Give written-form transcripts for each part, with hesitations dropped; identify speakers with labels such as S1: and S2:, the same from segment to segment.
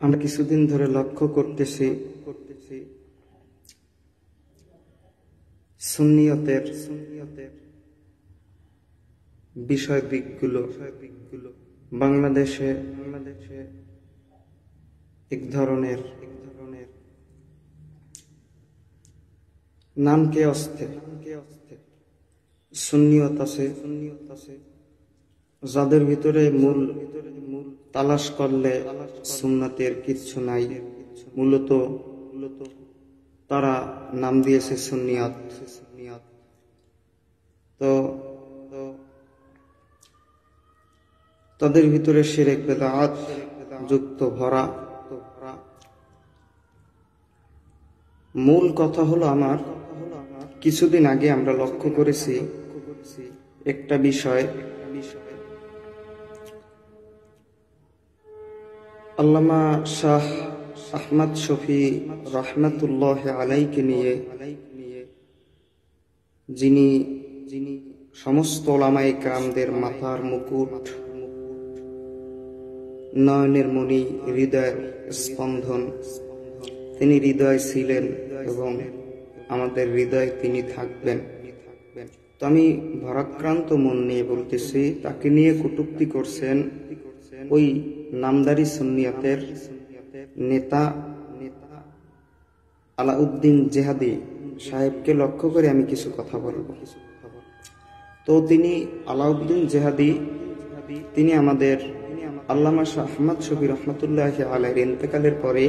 S1: আমরা কিছুদিন ধরে লক্ষ্য করতেছি সুন্নিয়তের বিষয় দিকগুলো বাংলাদেশে এক ধরনের নামকে অস্তে সুন্নিয়ত আছে, যাদের ভিতরে মূল তালাশ করলে সুন্নাতের কিচ্ছু নাই। মূলত তারা নাম দিয়েছে সুন্নিয়ত। তো তাদের ভিতরে শিরক বিদআত যুক্ত ভরা। মূল কথা হলো, আমার কিছুদিন আগে আমরা লক্ষ্য করেছি একটা বিষয়, আল্লামা শাহ আহমদ শফি রহমতুল্লাহ আলাইকে নিয়ে, যিনি সমস্ত ওলামায়ে কেরামদের মাথার মুকুট, নয়নের মণি, হৃদয়ের স্পন্দন। তিনি হৃদয় ছিলেন এবং আমাদের হৃদয়ে তিনি থাকবেন। তো আমি ভারাক্রান্ত মন নিয়ে বলতেছি, তাকে নিয়ে কটূক্তি করছেন ওই নামদারি সুন্নিয়তের নেতা আলাউদ্দিন জেহাদি সাহেবকে লক্ষ্য করে আমি কিছু কথা বলব। তো তিনি আলাউদ্দিন জেহাদি, তিনি আমাদের আল্লামা শাহ আহমদ শফি রহমতুল্লাহ আলাইহির ইন্তেকালের পরে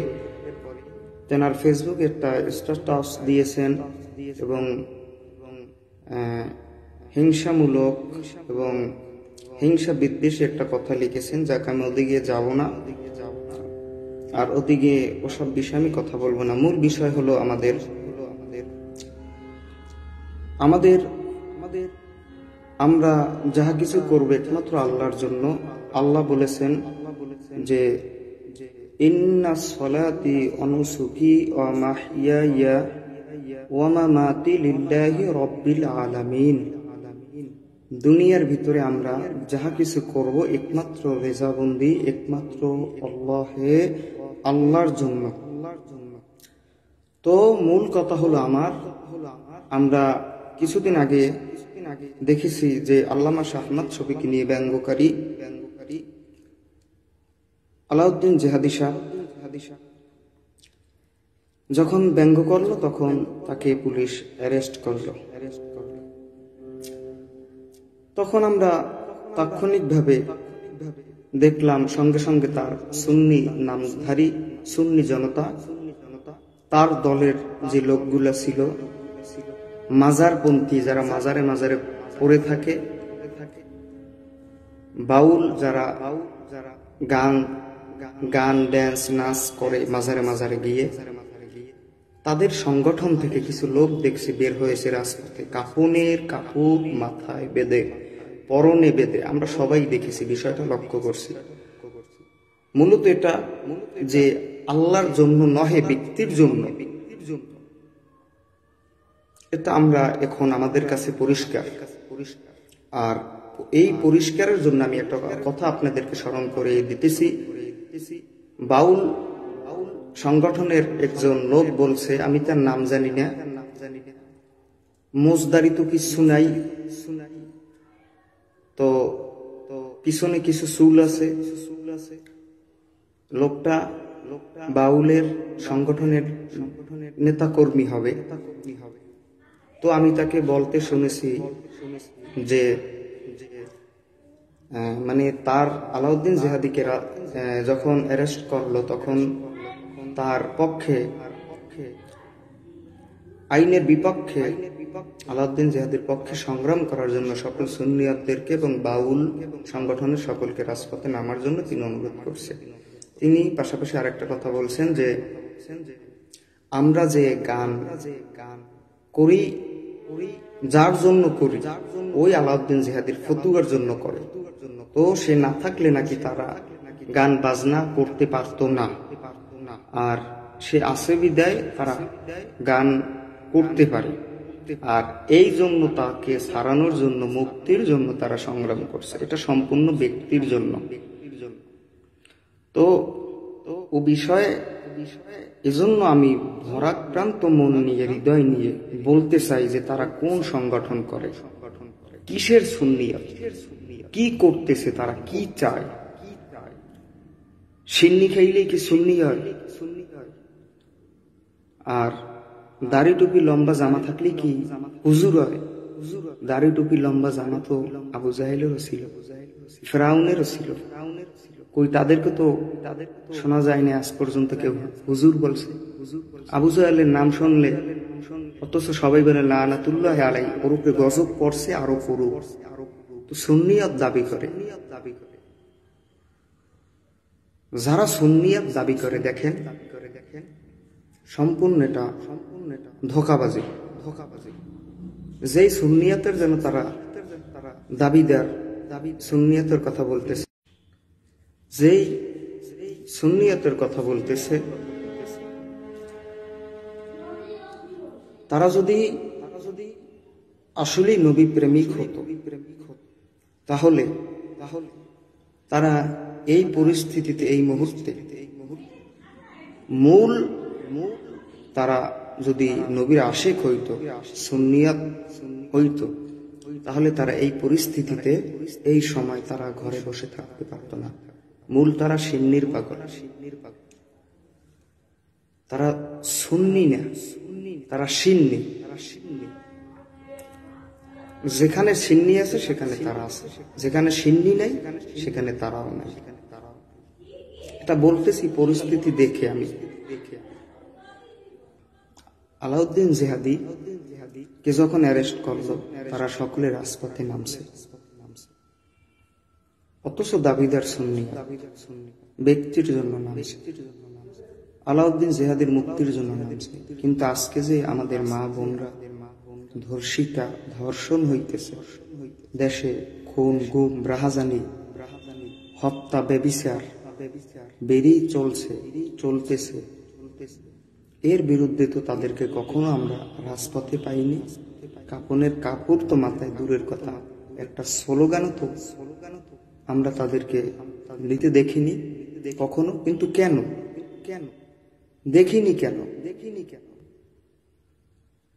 S1: তেনার ফেসবুকে একটা স্ট্যাটাস দিয়েছেন এবং হিংসামূলক এবং হিংসা বিদ্বেষী একটা কথা লিখেছেন, যাকে আমি ওদিকে যাব না, আর ওদিকে ওসব বিষয়ে আমি কথা বলবো না। মূল বিষয় হলো আমরা যাহা কিছু করবো একমাত্র আল্লাহর জন্য। আল্লাহ বলেছেন যে ইন্না সলাতি ওয়া নুসুকি ওয়া মাহইয়ায়া ওয়া মামাতি লিল্লাহি রাব্বিল আলামিন। দুনিয়ার ভিতরে আমরা যাহা কিছু করব একমাত্র রেজাবন্দি, একমাত্র আল্লাহর জন্য। তো মূল কথা হলো, আমরা কিছুদিন আগে দেখেছি যে আল্লামা শাহ আহমদ শফিকে নিয়ে ব্যঙ্গকারী আলাউদ্দিন জেহাদি সাহেব যখন ব্যঙ্গ করলো, তখন তাকে পুলিশ অ্যারেস্ট করলো। তখন আমরা তাৎক্ষণিকভাবে দেখলাম সঙ্গে সঙ্গে তার সুন্নি নামধারী সুন্নি জনতা, তার দলের যে লোকগুলা ছিল, মাজারপন্থী যারা মাজারে মাজারে পড়ে থাকে, বাউল যারা গান ড্যান্স নাচ করে মাজারে মাজারে গিয়ে, তাদের সংগঠন থেকে কিছু লোক দেখছি বের হয়েছে রাজপথে, কাপড় মাথায় বেঁধে, পরনে বেঁধে। আমরা সবাই দেখেছি, বিষয়টা লক্ষ্য করছি। মূলত এটা যে আল্লাহর জন্য নহে, ব্যক্তির জন্য, এটা আমরা এখন আমাদের কাছে পরিষ্কার। আর এই পরিষ্কারের জন্য আমি একটা কথা আপনাদেরকে স্মরণ করে দিতেছি। বাউল সংগঠনের একজন লোক বলছে, আমি তার নাম জানি না, মোজদারি তো কিছু নাই, তো পিছনে কিছু চুল আছে। লোকটা বাউলের সংগঠনের নেতাকর্মী হবে। তো আমি তাকে বলতে শুনেছি যে মানে তার আলাউদ্দিন জেহাদিকে যখন অ্যারেস্ট করলো, তখন তার পক্ষে, আইনের বিপক্ষে, আলাউদ্দিন জেহাদির পক্ষে সংগ্রাম করার জন্য সকল সুন্নিয়তদেরকে এবং বাউল সংগঠনের সকলকে রাজপথে নামার জন্য তিনি অনুরোধ করছে। তিনি পাশাপাশি আরেকটা কথা বলছেন যে আমরা যে গান করি, যার জন্য করি, ওই আলাউদ্দিন জেহাদির ফতুয়ার জন্য করে। তো সে না থাকলে নাকি তারা গান বাজনা করতে পারতো না, আর সে আছে বিদায় তারা গান করতে পারে। আর এই জন্য তাকে ছাড়ানোর জন্য, মুক্তির জন্য তারা সংগ্রাম করছে। এটা সম্পূর্ণ ব্যক্তির জন্য। তো ও বিষয়ে এজন্য আমি ভরাক্রান্ত মন নিয়ে, হৃদয় নিয়ে বলতে চাই যে তারা কোন সংগঠন করে, কিসের সুন্নিয়ত, কি করতেছে, তারা কি চায়। সিন্নি খাইলেই কি সুন্নি হয়? আর দাড়ি টুপি লম্বা জামা থাকলে কি হুজুর হয়? দাড়ি টুপি লম্বা জামা তো আবু জাহেলেরও ছিল, ফেরাউনেরও ছিল। কই তাদেরকে তো শোনা যায়নি আজ পর্যন্ত কেউ হুজুর বলছে। আবু জাহেলের নাম শুনলে অথচ সবাই বলে লানাতুল্লাহ আলাই, ওর উপরে গজব পড়ছে, আরো পড়ুক। তো সুন্নিয়ত দাবি করে, যারা সুন্নিয়ত দাবি করে দেখেন সম্পূর্ণ এটা ধোঁকাবাজি। যেই সুন্নিয়তের জন্য তারা দাবিদার, সুন্নিয়তের কথা বলতেছে, যেই সুন্নিয়তের কথা বলতেছে, তারা যদি আসলেই নবী প্রেমিক হতো তাহলে তারা এই পরিস্থিতিতে, এই মুহূর্তে মূল তারা যদি নবীর আশিক হইতো, সুন্নিয়ত হইতো, তাহলে তারা এই পরিস্থিতিতে, এই সময় তারা ঘরে বসে থাকতে পারত না। মূল তারা সিন্নির পাগল, তারা সুন্নি না, তারা সিন্নি। যেখানে সিন্নি আছে সেখানে তারা আছে, যেখানে সিন্নি নাই সেখানে তারাও নাই। এটা বলতেছি পরিস্থিতি দেখে। আমি আলাউদ্দিন জিহাদি কে যখন অ্যারেস্ট করলো, তারা সকলে রাজপথে নামছে, অথচ দাবিদার সুন্নি ব্যক্তির জন্য নামছে, আলাউদ্দিন জিহাদির মুক্তির জন্য নামছে। কিন্তু আজকে যে আমাদের মা বোনরা ধর্ষিতা, ধর্ষণ হইতেছে, দেশে খুন, গুম, রাহাজানি, হত্যা, ব্যভিচার বেরিয়ে চলতেছে, এর বিরুদ্ধে তো তাদেরকে কখনো আমরা রাজপথে পাইনি। কাপনের কাপড় তো মাথায় দূরের কথা, একটা স্লোগানও তো আমরা তাদেরকে নিতে দেখিনি কখনো। কিন্তু কেন দেখিনি?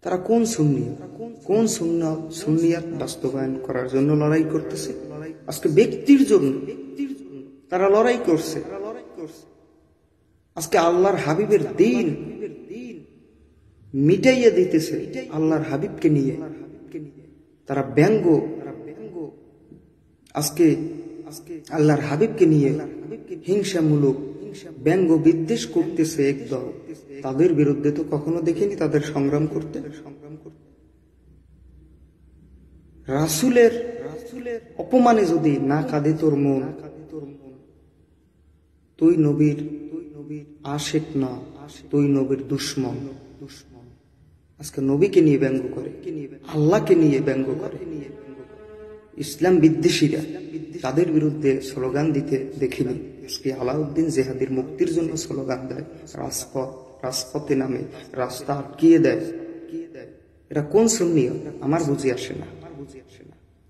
S1: তারা কোন সুন্নিয়ত বাস্তবায়ন করার জন্য লড়াই করতেছে? আজকে ব্যক্তির জন্য তারা লড়াই করছে। আজকে আল্লাহর হাবিবের দিন মিটাইয়া দিতেছে আল্লাহর হাবিবকে নিয়ে। তারা ব্যঙ্গ, আজকে আল্লাহর হাবিবকে নিয়ে হিংসামূলক ব্যঙ্গ বিদ্বেষ করতেছে একদল। তাদের বিরুদ্ধে তো কখনো দেখিনি তাদের সংগ্রাম করতে। রাসূলের অপমানে যদি না কাঁদে তোর মন, তুই নবীর আশিক না, তুই নবীর দুশমন। আজকে নবীকে নিয়ে ব্যঙ্গ করে, আল্লাহকে নিয়ে ব্যঙ্গ করে। ইসলাম বিদ্বেষীরা তাদের বিরুদ্ধে স্লোগান দিতে দেখিনি। আজকে আলাউদ্দিন জিহাদির মুক্তির জন্য স্লোগান দেয়, রাজপথে নামে, রাস্তা আটকিয়ে দেয়। এটা কোন সুন্নিয়ত আমার বুঝে আসে না।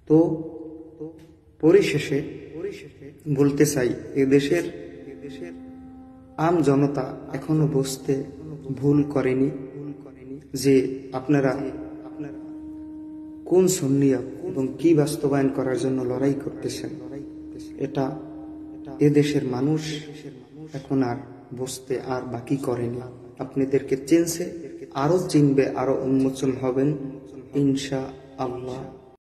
S1: তো পরিশেষে বলতে চাই, এদেশের আম জনতা এখনো বুঝতে ভুল করেনি যে আপনারা কোন সুন্নিয়ত এবং কি বাস্তবায়ন করার জন্য লড়াই করতেছেন। এটা এদেশের মানুষ এখন আর বুঝতে আর বাকি করেনি। আপনাদেরকে চিনছে, আরো চিনবে, আরো উন্মোচন হবেন ইনশাআল্লাহ।